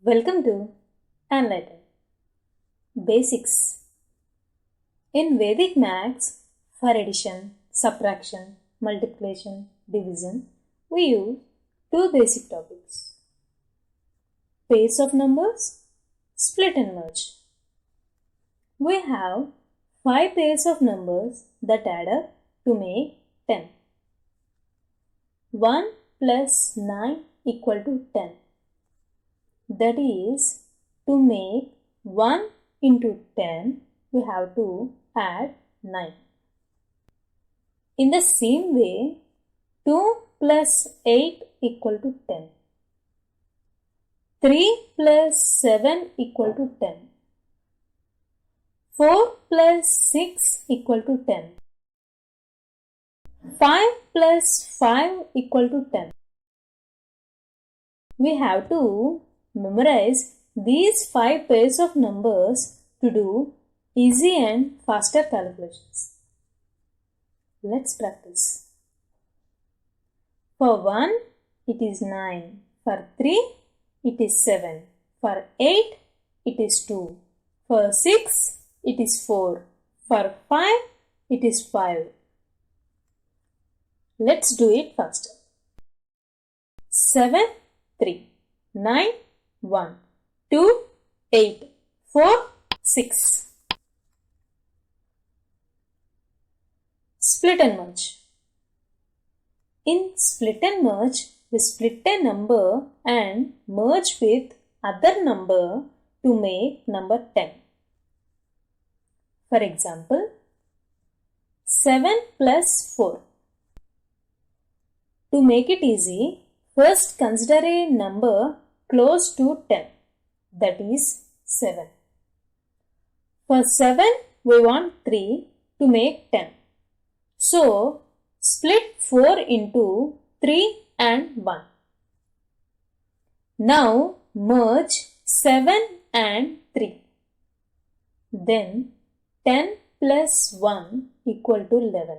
Welcome to ENLIGHTEN. Basics. In Vedic maths, for addition, subtraction, multiplication, division, we use two basic topics. Pairs of numbers, split and merge. We have 5 pairs of numbers that add up to make 10. 1 plus 9 equal to 10. That is, to make 1 into 10, we have to add 9. In the same way, 2 plus 8 equal to 10. 3 plus 7 equal to 10. 4 plus 6 equal to 10. 5 plus 5 equal to 10. We have to memorize these 5 pairs of numbers to do easy and faster calculations. Let's practice. For 1, it is 9. For 3, it is 7. For 8, it is 2. For 6, it is 4. For 5, it is 5. Let's do it faster. 7, 3, 9, 1, 2, 8, 4, 6. Split and merge. In split and merge, we split a number and merge with other number to make number 10. For example, 7 plus 4. To make it easy, first consider a number close to 10, that is 7. For 7, we want 3 to make 10. So, split 4 into 3 and 1. Now, merge 7 and 3. Then, 10 plus 1 equal to 11.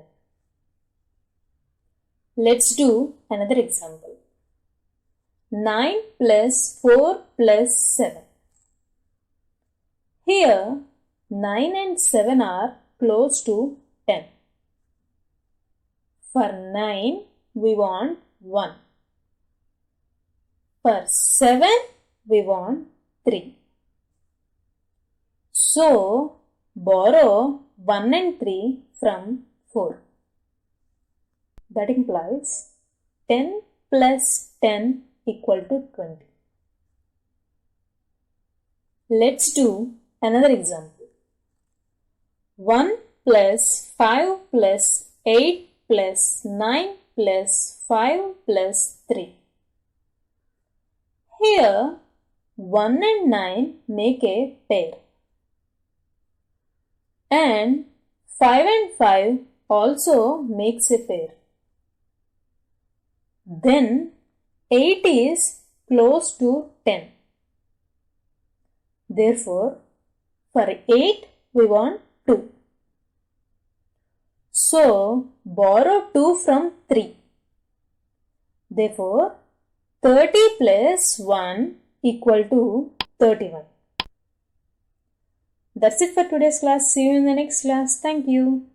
Let's do another example. 9 plus 4 plus 7. Here, 9 and 7 are close to 10. For 9, we want 1. For 7, we want 3. So, borrow 1 and 3 from 4. That implies 10 plus 10 equal to 20. Let's do another example. 1 plus 5 plus 8 plus 9 plus 5 plus 3. Here, 1 and 9 make a pair. And 5 and 5 also makes a pair. Then 8 is close to 10. Therefore, for 8 we want 2. So, borrow 2 from 3. Therefore, 30 plus 1 equal to 31. That's it for today's class. See you in the next class. Thank you.